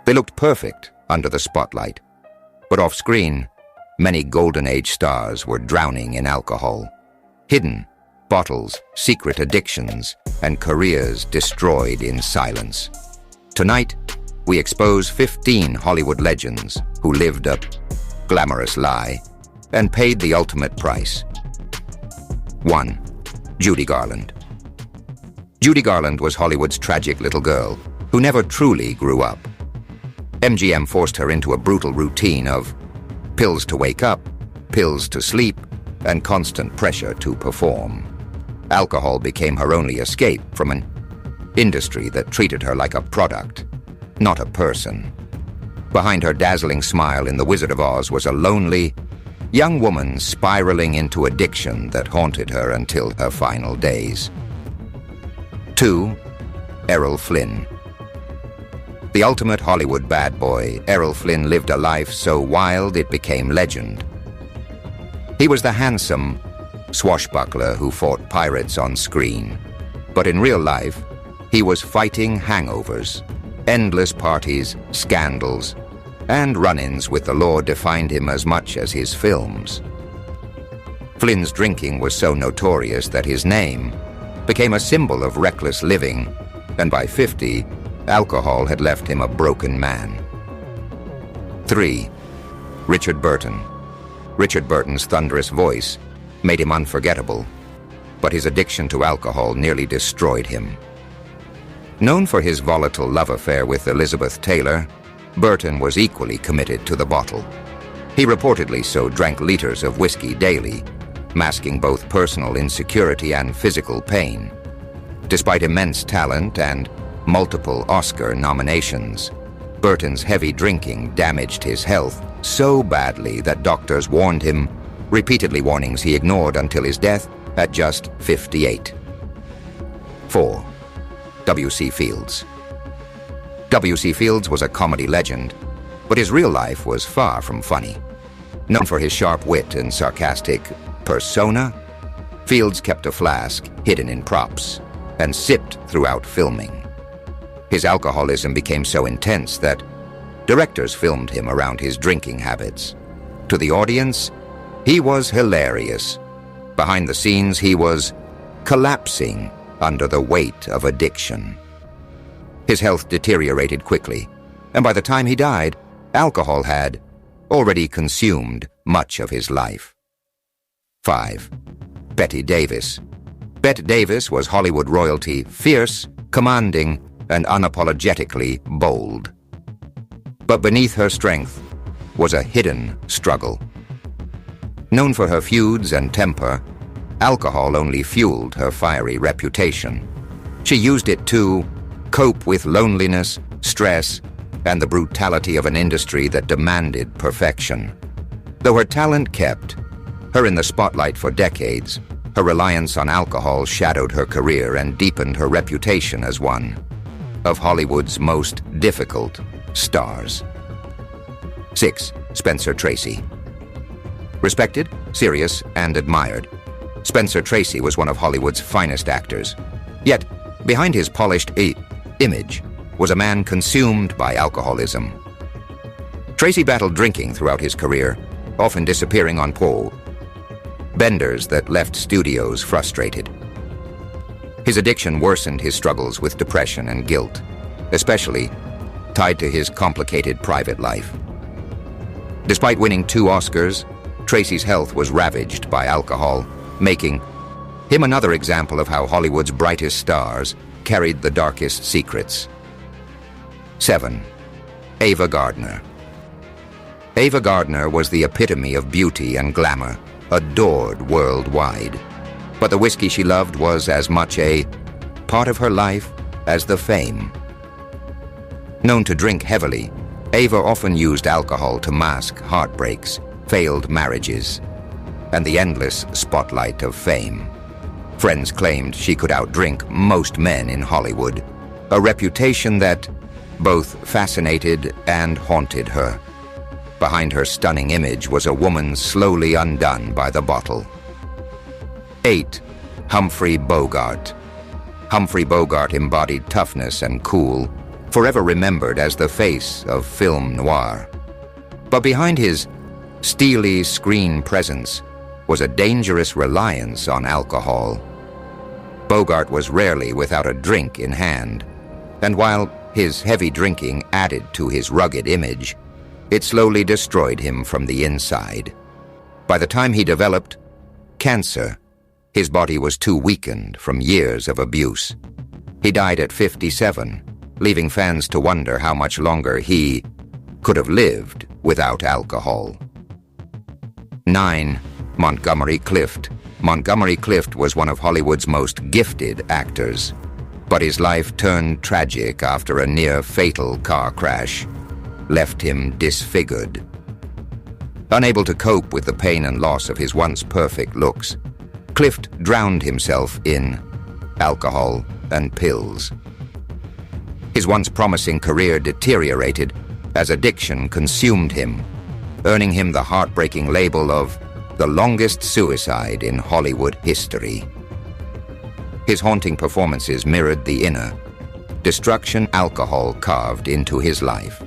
They looked perfect under the spotlight, but off-screen, many Golden Age stars were drowning in alcohol. Hidden bottles, secret addictions, and careers destroyed in silence. Tonight, we expose 15 Hollywood legends who lived a glamorous lie and paid the ultimate price. 1. Judy Garland. Judy Garland was Hollywood's tragic little girl who never truly grew up. MGM forced her into a brutal routine of pills to wake up, pills to sleep, and constant pressure to perform. Alcohol became her only escape from an industry that treated her like a product, not a person. Behind her dazzling smile in The Wizard of Oz was a lonely, young woman spiraling into addiction that haunted her until her final days. 2. Errol Flynn. The ultimate Hollywood bad boy, Errol Flynn lived a life so wild it became legend. He was the handsome swashbuckler who fought pirates on screen. But in real life, he was fighting hangovers, endless parties, scandals, and run-ins with the law defined him as much as his films. Flynn's drinking was so notorious that his name became a symbol of reckless living, and by 50, alcohol had left him a broken man. 3. Richard Burton. Richard Burton's thunderous voice made him unforgettable, but his addiction to alcohol nearly destroyed him. Known for his volatile love affair with Elizabeth Taylor, Burton was equally committed to the bottle. He reportedly so drank liters of whiskey daily, masking both personal insecurity and physical pain. Despite immense talent and multiple Oscar nominations, Burton's heavy drinking damaged his health so badly that doctors warned him, repeatedly warnings he ignored until his death at just 58. 4. W.C. Fields. W.C. Fields was a comedy legend, but his real life was far from funny. Known for his sharp wit and sarcastic persona, Fields kept a flask hidden in props and sipped throughout filming. His alcoholism became so intense that directors filmed him around his drinking habits. To the audience, he was hilarious. Behind the scenes, he was collapsing under the weight of addiction. His health deteriorated quickly, and by the time he died, alcohol had already consumed much of his life. 5. Bette Davis. Bette Davis was Hollywood royalty, fierce, commanding, and unapologetically bold. But beneath her strength was a hidden struggle. Known for her feuds and temper, alcohol only fueled her fiery reputation. She used it to cope with loneliness, stress, and the brutality of an industry that demanded perfection. Though her talent kept her in the spotlight for decades, her reliance on alcohol shadowed her career and deepened her reputation as one of Hollywood's most difficult stars. 6. Spencer Tracy. Respected, serious, and admired, Spencer Tracy was one of Hollywood's finest actors. Yet, behind his polished image was a man consumed by alcoholism. Tracy battled drinking throughout his career, often disappearing on pole benders that left studios frustrated. His addiction worsened his struggles with depression and guilt, especially tied to his complicated private life. Despite winning 2 Oscars, Tracy's health was ravaged by alcohol, making him another example of how Hollywood's brightest stars carried the darkest secrets. 7. Ava Gardner. Ava Gardner was the epitome of beauty and glamour, adored worldwide. But the whiskey she loved was as much a part of her life as the fame. Known to drink heavily, Ava often used alcohol to mask heartbreaks, failed marriages, and the endless spotlight of fame. Friends claimed she could outdrink most men in Hollywood, a reputation that both fascinated and haunted her. Behind her stunning image was a woman slowly undone by the bottle. 8. Humphrey Bogart. Humphrey Bogart embodied toughness and cool, forever remembered as the face of film noir. But behind his steely screen presence was a dangerous reliance on alcohol. Bogart was rarely without a drink in hand, and while his heavy drinking added to his rugged image, it slowly destroyed him from the inside. By the time he developed cancer, his body was too weakened from years of abuse. He died at 57, leaving fans to wonder how much longer he could have lived without alcohol. 9. Montgomery Clift. Montgomery Clift was one of Hollywood's most gifted actors, but his life turned tragic after a near-fatal car crash left him disfigured. Unable to cope with the pain and loss of his once perfect looks, Clift drowned himself in alcohol and pills. His once promising career deteriorated as addiction consumed him, earning him the heartbreaking label of the longest suicide in Hollywood history. His haunting performances mirrored the inner destruction alcohol carved into his life.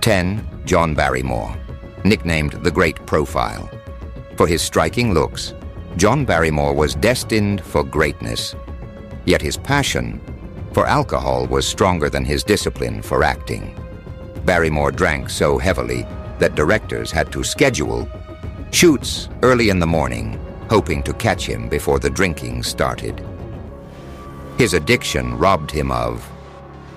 10. John Barrymore, nicknamed the Great Profile. For his striking looks, John Barrymore was destined for greatness, yet his passion for alcohol was stronger than his discipline for acting. Barrymore drank so heavily that directors had to schedule shoots early in the morning, hoping to catch him before the drinking started. His addiction robbed him of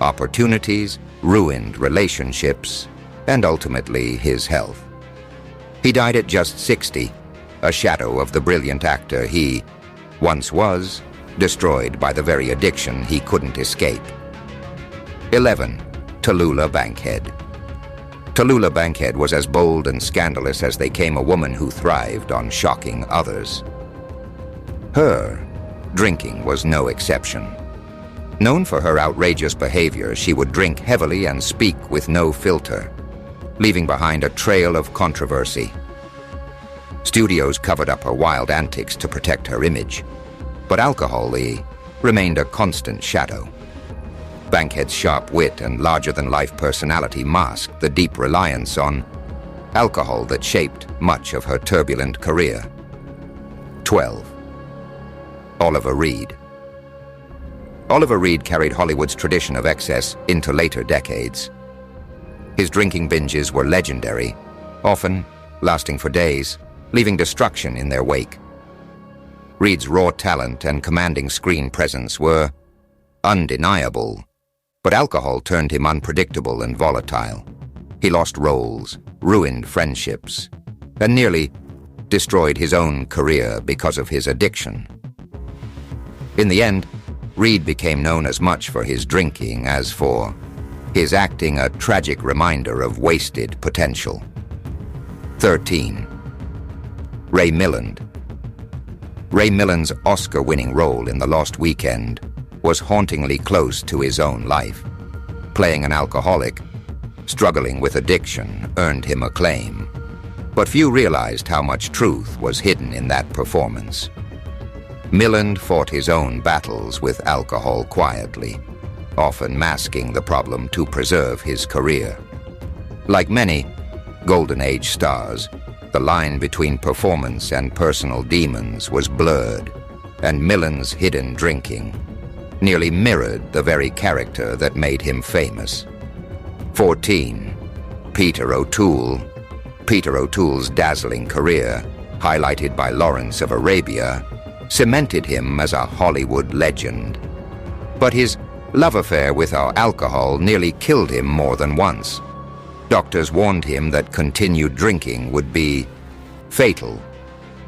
opportunities, ruined relationships, and ultimately his health. He died at just 60, a shadow of the brilliant actor he once was, destroyed by the very addiction he couldn't escape. 11. Tallulah Bankhead. Tallulah Bankhead was as bold and scandalous as they came, a woman who thrived on shocking others. Her drinking was no exception. Known for her outrageous behavior, she would drink heavily and speak with no filter, leaving behind a trail of controversy. Studios covered up her wild antics to protect her image, but alcohol remained a constant shadow. Bankhead's sharp wit and larger-than-life personality masked the deep reliance on alcohol that shaped much of her turbulent career. 12. Oliver Reed. Oliver Reed carried Hollywood's tradition of excess into later decades. His drinking binges were legendary, often lasting for days, leaving destruction in their wake. Reed's raw talent and commanding screen presence were undeniable, but alcohol turned him unpredictable and volatile. He lost roles, ruined friendships, and nearly destroyed his own career because of his addiction. In the end, Reed became known as much for his drinking as for his acting, a tragic reminder of wasted potential. 13. Ray Milland. Ray Milland's Oscar-winning role in The Lost Weekend was hauntingly close to his own life. Playing an alcoholic, struggling with addiction, earned him acclaim. But few realized how much truth was hidden in that performance. Milland fought his own battles with alcohol quietly, often masking the problem to preserve his career. Like many Golden Age stars, the line between performance and personal demons was blurred, and Milland's hidden drinking nearly mirrored the very character that made him famous. 14. Peter O'Toole. Peter O'Toole's dazzling career, highlighted by Lawrence of Arabia, cemented him as a Hollywood legend. But his love affair with alcohol nearly killed him more than once. Doctors warned him that continued drinking would be fatal,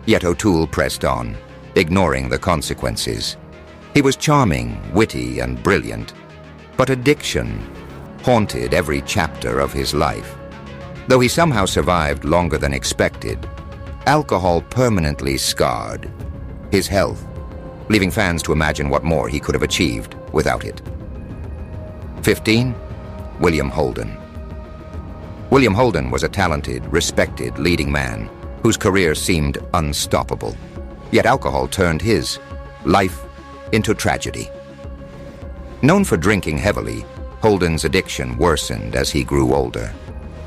yet O'Toole pressed on, ignoring the consequences. He was charming, witty, and brilliant, but addiction haunted every chapter of his life. Though he somehow survived longer than expected, alcohol permanently scarred his health, leaving fans to imagine what more he could have achieved without it. 15. William Holden. William Holden was a talented, respected leading man whose career seemed unstoppable. Yet alcohol turned his life into tragedy. Known for drinking heavily, Holden's addiction worsened as he grew older.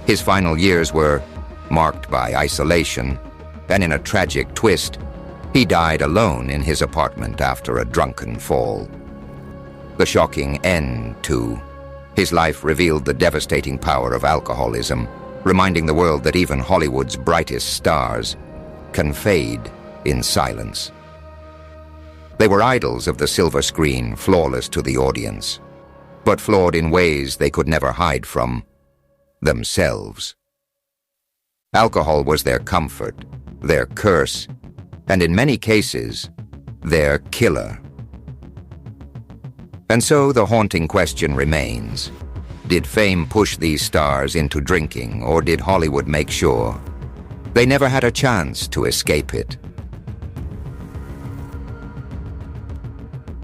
His final years were marked by isolation, and in a tragic twist, he died alone in his apartment after a drunken fall. The shocking end, too. His life revealed the devastating power of alcoholism, reminding the world that even Hollywood's brightest stars can fade in silence. They were idols of the silver screen, flawless to the audience, but flawed in ways they could never hide from themselves. Alcohol was their comfort, their curse, and in many cases, their killer. And so the haunting question remains: did fame push these stars into drinking, or did Hollywood make sure they never had a chance to escape it?